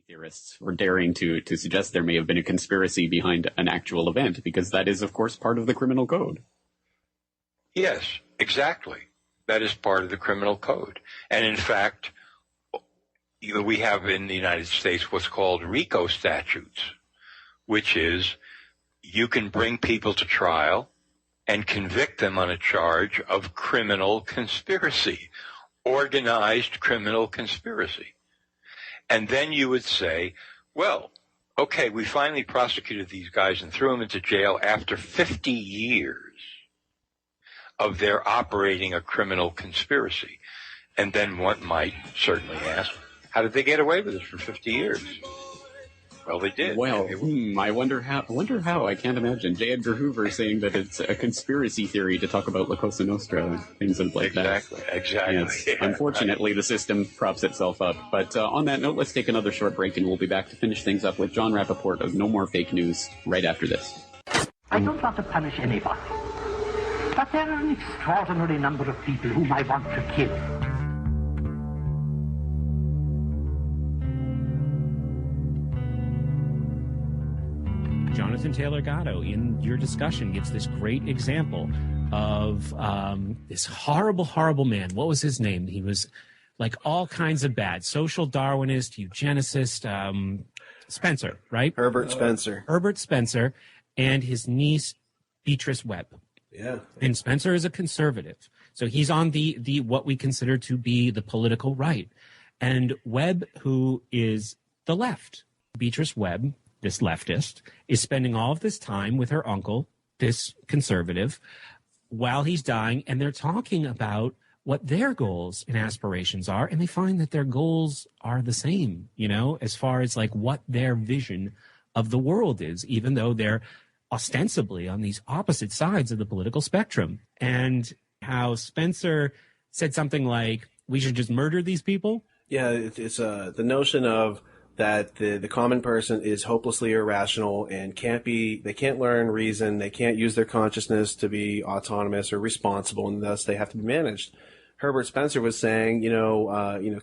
theorists were daring to suggest there may have been a conspiracy behind an actual event, because that is, of course, part of the criminal code. Yes, exactly. That is part of the criminal code. And in fact, we have in the United States what's called RICO statutes, which is you can bring people to trial and convict them on a charge of criminal conspiracy, organized criminal conspiracy. And then you would say, well, okay, we finally prosecuted these guys and threw them into jail after 50 years of their operating a criminal conspiracy. And then one might certainly ask, how did they get away with this for 50 years? Well, they did. Well, I wonder how. I can't imagine. J. Edgar Hoover saying that it's a conspiracy theory to talk about La Cosa Nostra and things like that. Exactly. Yes. Yeah, unfortunately, right. The system props itself up. But on that note, let's take another short break, and we'll be back to finish things up with John Rappaport of No More Fake News right after this. I don't want to punish anybody, but there are an extraordinary number of people whom I want to kill. Jonathan Taylor Gatto, in your discussion, gives this great example of this horrible, horrible man. What was his name? He was like all kinds of bad. Social Darwinist, eugenicist, Spencer, right? Herbert Spencer. Herbert Spencer and his niece, Beatrice Webb. Yeah. And Spencer is a conservative. So he's on the what we consider to be the political right. And Webb, who is the left, Beatrice Webb, this leftist, is spending all of this time with her uncle, this conservative, while he's dying, and they're talking about what their goals and aspirations are, and they find that their goals are the same, you know, as far as like what their vision of the world is, even though they're ostensibly on these opposite sides of the political spectrum. And how Spencer said something like, we should just murder these people? Yeah, it's the notion of that the common person is hopelessly irrational and they can't learn reason, they can't use their consciousness to be autonomous or responsible, and thus they have to be managed. Herbert Spencer was saying,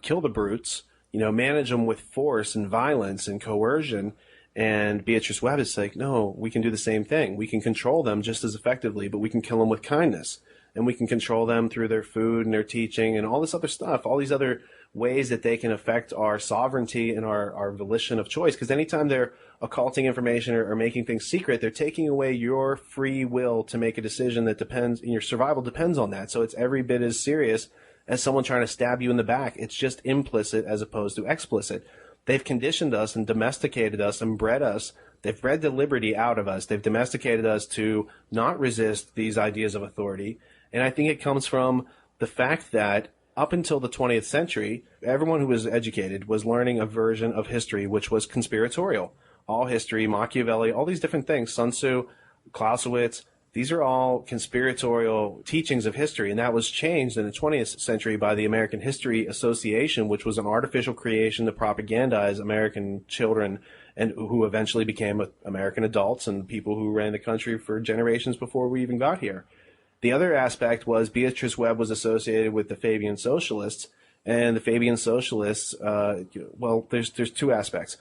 kill the brutes, manage them with force and violence and coercion. And Beatrice Webb is like, no, we can do the same thing. We can control them just as effectively, but we can kill them with kindness. And we can control them through their food and their teaching and all this other stuff, all these other ways that they can affect our sovereignty and our volition of choice. Because anytime they're occulting information or making things secret, they're taking away your free will to make a decision that depends, and your survival depends on that. So it's every bit as serious as someone trying to stab you in the back. It's just implicit as opposed to explicit. They've conditioned us and domesticated us and bred us. They've bred the liberty out of us. They've domesticated us to not resist these ideas of authority. And I think it comes from the fact that up until the 20th century, everyone who was educated was learning a version of history which was conspiratorial. All history, Machiavelli, all these different things, Sun Tzu, Clausewitz, these are all conspiratorial teachings of history, and that was changed in the 20th century by the American History Association, which was an artificial creation to propagandize American children and who eventually became American adults and people who ran the country for generations before we even got here. The other aspect was Beatrice Webb was associated with the Fabian Socialists, and the Fabian Socialists, there's two aspects.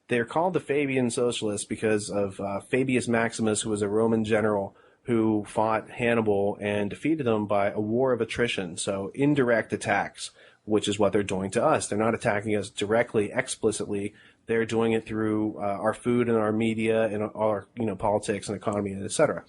They're called the Fabian Socialists because of Fabius Maximus, who was a Roman general who fought Hannibal and defeated him by a war of attrition, so indirect attacks, which is what they're doing to us. They're not attacking us directly, explicitly. They're doing it through our food and our media and our politics and economy, and et cetera.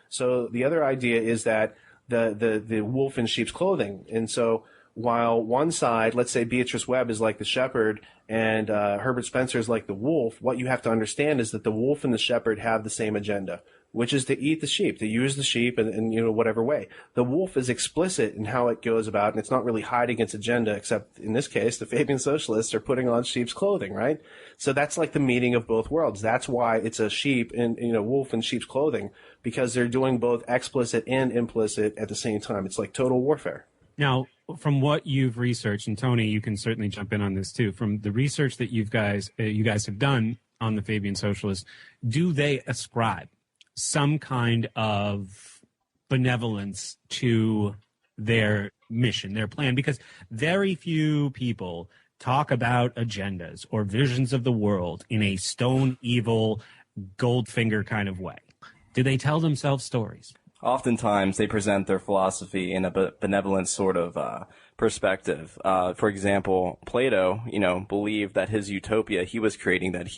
So the other idea is that the wolf in sheep's clothing. And so while one side, let's say Beatrice Webb is like the shepherd and Herbert Spencer is like the wolf, what you have to understand is that the wolf and the shepherd have the same agenda, which is to eat the sheep, to use the sheep in whatever way. The wolf is explicit in how it goes about, and it's not really hiding its agenda, except in this case, the Fabian Socialists are putting on sheep's clothing, right? So that's like the meeting of both worlds. That's why it's a sheep and wolf in sheep's clothing, because they're doing both explicit and implicit at the same time. It's like total warfare. Now, from what you've researched, and Tony, you can certainly jump in on this too, from the research that you guys have done on the Fabian Socialists, do they ascribe some kind of benevolence to their mission, their plan? Because very few people talk about agendas or visions of the world in a stone evil Goldfinger kind of way? Do they tell themselves stories? Oftentimes, they present their philosophy in a benevolent sort of perspective. For example, Plato, believed that his utopia he was creating, that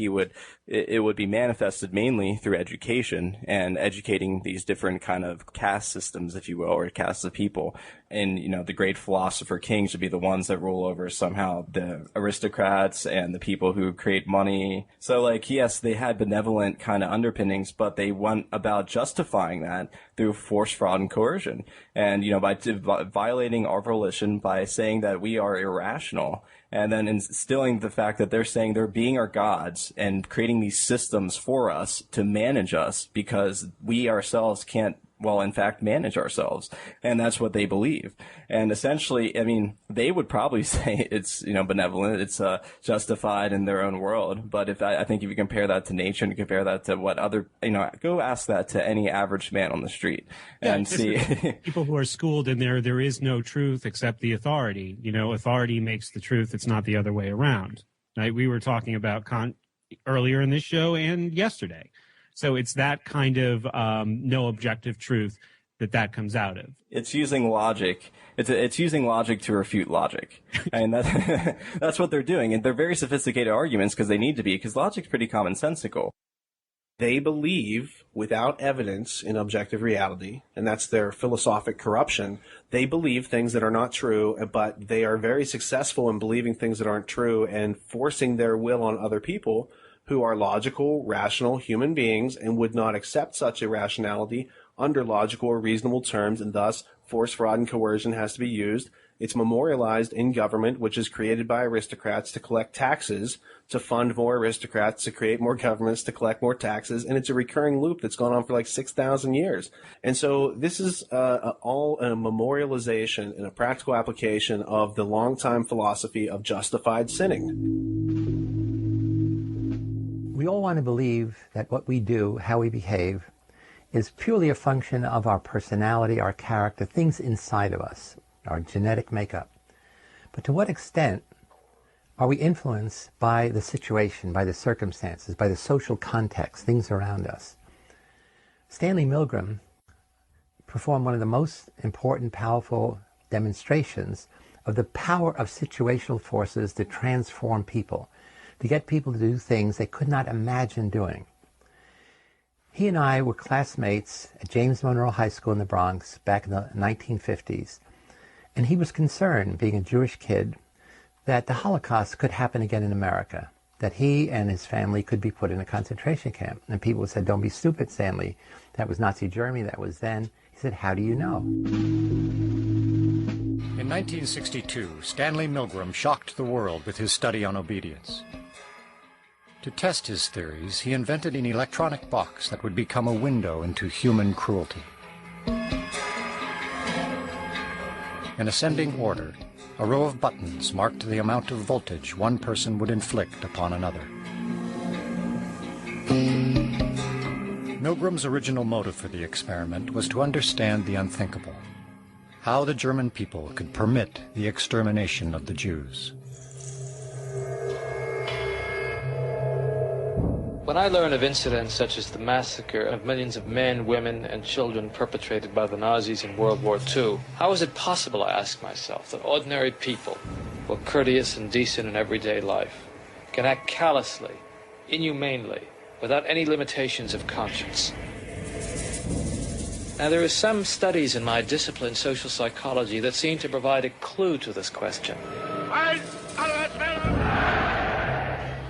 it would be manifested mainly through education and educating these different kind of caste systems, if you will, or castes of people. And, the great philosopher kings should be the ones that rule over somehow the aristocrats and the people who create money. So, yes, they had benevolent kind of underpinnings, but they went about justifying that through force, fraud, and coercion. And, by violating our volition, by saying that we are irrational, and then instilling the fact that they're saying they're being our gods and creating these systems for us to manage us because we ourselves can't, in fact, manage ourselves. And that's what they believe. And essentially, they would probably say it's, benevolent, it's justified in their own world. But I think if you compare that to nature and compare that to what other, go ask that to any average man on the street and see. People who are schooled in there is no truth except the authority. Authority makes the truth. It's not the other way around. Right? We were talking about earlier in this show and yesterday. So it's that kind of no objective truth that comes out of. It's using logic. It's using logic to refute logic. And that's what they're doing. And they're very sophisticated arguments because they need to be, because logic's pretty commonsensical. They believe without evidence in objective reality, and that's their philosophic corruption. They believe things that are not true, but they are very successful in believing things that aren't true and forcing their will on other people who are logical, rational human beings and would not accept such irrationality under logical or reasonable terms, and thus force, fraud, and coercion has to be used. It's memorialized in government, which is created by aristocrats to collect taxes, to fund more aristocrats, to create more governments, to collect more taxes, and it's a recurring loop that's gone on for 6,000 years. And so this is all a memorialization and a practical application of the long-time philosophy of justified sinning. We all want to believe that what we do, how we behave, is purely a function of our personality, our character, things inside of us, our genetic makeup. But to what extent are we influenced by the situation, by the circumstances, by the social context, things around us? Stanley Milgram performed one of the most important, powerful demonstrations of the power of situational forces to transform people, to get people to do things they could not imagine doing. He and I were classmates at James Monroe High School in the Bronx back in the 1950s, and he was concerned, being a Jewish kid, that the Holocaust could happen again in America, that he and his family could be put in a concentration camp. And people said, "Don't be stupid, Stanley. That was Nazi Germany, that was then." He said, "How do you know?" In 1962, Stanley Milgram shocked the world with his study on obedience. To test his theories, he invented an electronic box that would become a window into human cruelty. In ascending order, a row of buttons marked the amount of voltage one person would inflict upon another. Milgram's original motive for the experiment was to understand the unthinkable, how the German people could permit the extermination of the Jews. When I learn of incidents such as the massacre of millions of men, women, and children perpetrated by the Nazis in World War II, how is it possible, I ask myself, that ordinary people, who are courteous and decent in everyday life, can act callously, inhumanely, without any limitations of conscience? Now, there are some studies in my discipline, social psychology, that seem to provide a clue to this question.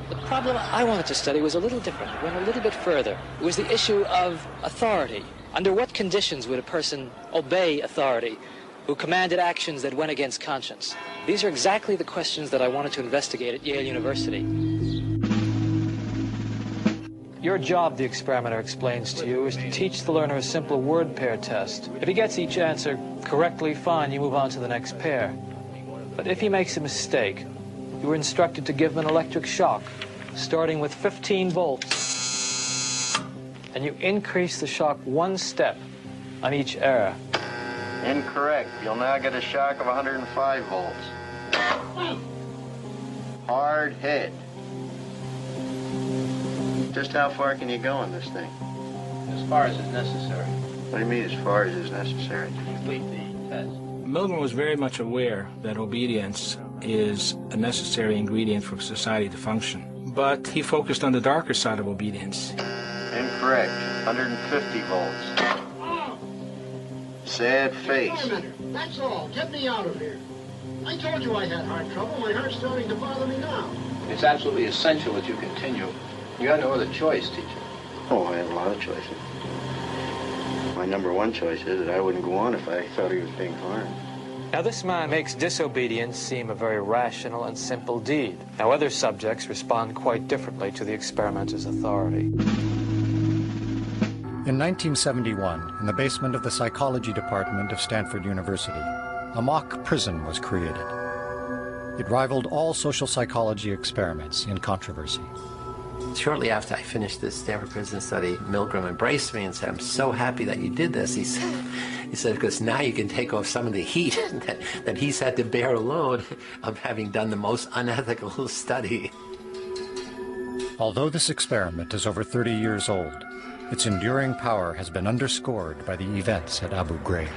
The problem I wanted to study was a little different. It went a little bit further. It was the issue of authority. Under what conditions would a person obey authority who commanded actions that went against conscience? These are exactly the questions that I wanted to investigate at Yale University. Your job, the experimenter explains to you, is to teach the learner a simple word pair test. If he gets each answer correctly, fine, you move on to the next pair. But if he makes a mistake, you are instructed to give him an electric shock, starting with 15 volts. And you increase the shock 1 step on each error. Incorrect. You'll now get a shock of 105 volts. hard head. Just how far can you go on this thing? As far as is necessary. What do you mean, as far as is necessary? To complete the test. Milgram was very much aware that obedience is a necessary ingredient for society to function. But he focused on the darker side of obedience. Incorrect. 150 volts. Sad face. Wait a minute. That's all. Get me out of here. I told you I had heart trouble. My heart's starting to bother me now. It's absolutely essential that you continue. You got no other choice, teacher. Oh, I have a lot of choices. My number one choice is that I wouldn't go on if I thought he was being harmed. Now, this man makes disobedience seem a very rational and simple deed. Now, other subjects respond quite differently to the experimenter's authority. In 1971, in the basement of the psychology department of Stanford University, a mock prison was created. It rivaled all social psychology experiments in controversy. Shortly after I finished this Stanford prison study, Milgram embraced me and said, "I'm so happy that you did this." He said, because now you can take off some of the heat that he's had to bear alone of having done the most unethical study. Although this experiment is over 30 years old, its enduring power has been underscored by the events at Abu Ghraib.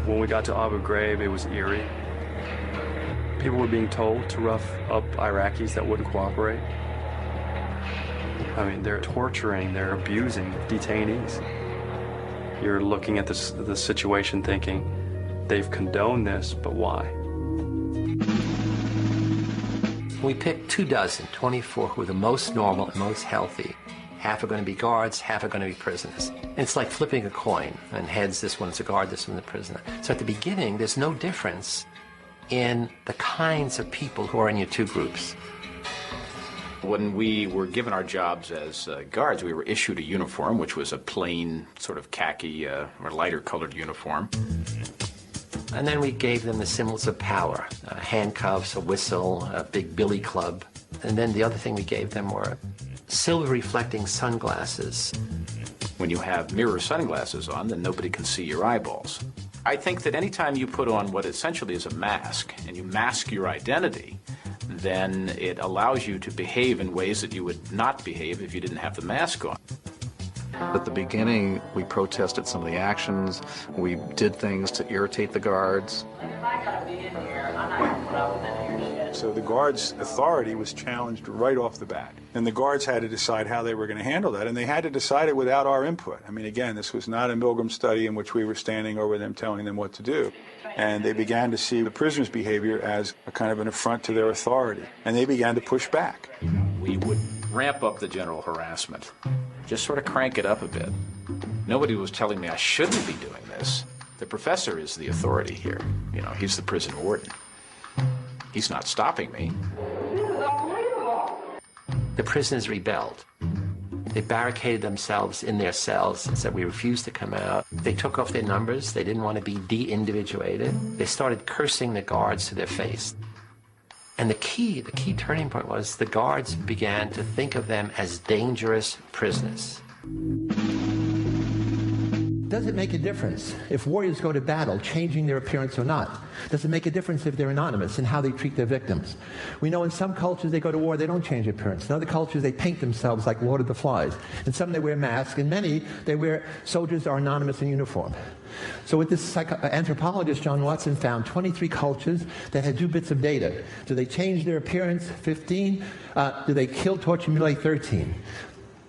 When we got to Abu Ghraib, it was eerie. People were being told to rough up Iraqis that wouldn't cooperate. I mean, they're torturing, they're abusing detainees. You're looking at the situation thinking, they've condoned this, but why? We picked 24 who were the most normal and most healthy. Half are going to be guards, half are going to be prisoners. And it's like flipping a coin, and heads, this one's a guard, this one's a prisoner. So at the beginning, there's no difference in the kinds of people who are in your two groups. When we were given our jobs as guards, we were issued a uniform, which was a plain sort of khaki or lighter colored uniform. And then we gave them the symbols of power, handcuffs, a whistle, a big billy club. And then the other thing we gave them were silver reflecting sunglasses. When you have mirror sunglasses on, then nobody can see your eyeballs. I think that anytime you put on what essentially is a mask, and you mask your identity, then it allows you to behave in ways that you would not behave if you didn't have the mask on. At the beginning, we protested some of the actions. We did things to irritate the guards. So the guards' authority was challenged right off the bat. And the guards had to decide how they were going to handle that, and they had to decide it without our input. I mean, again, this was not a Milgram study in which we were standing over them telling them what to do. And they began to see the prisoners' behavior as a kind of an affront to their authority. And they began to push back. We would ramp up the general harassment, just sort of crank it up a bit. Nobody was telling me I shouldn't be doing this. The professor is the authority here. You know, he's the prison warden. He's not stopping me. The prisoners rebelled. They barricaded themselves in their cells and said, "We refuse to come out." They took off their numbers. They didn't want to be de-individuated. They started cursing the guards to their face. And the key turning point was the guards began to think of them as dangerous prisoners. Does it make a difference if warriors go to battle, changing their appearance or not? Does it make a difference if they're anonymous and how they treat their victims? We know in some cultures they go to war, they don't change their appearance. In other cultures they paint themselves like Lord of the Flies. In some they wear masks. In many soldiers are anonymous in uniform. So with this anthropologist, John Watson, found 23 cultures that had 2 bits of data. Do they change their appearance? 15. Do they kill, torture, mutilate? 13.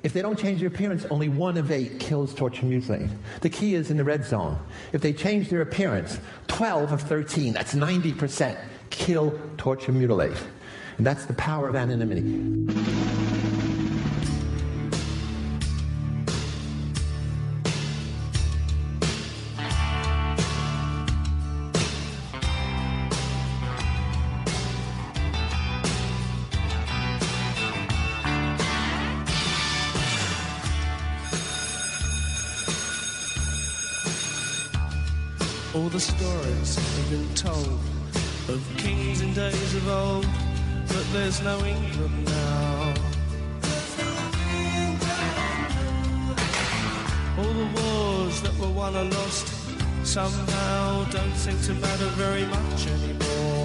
If they don't change their appearance, only 1 of 8 kills, torture, mutilate. The key is in the red zone. If they change their appearance, 12 of 13, that's 90%, kill, torture, mutilate. And that's the power of anonymity. All the stories have been told of kings in days of old, but there's no England now. All the that were won or lost somehow don't seem to matter very much anymore.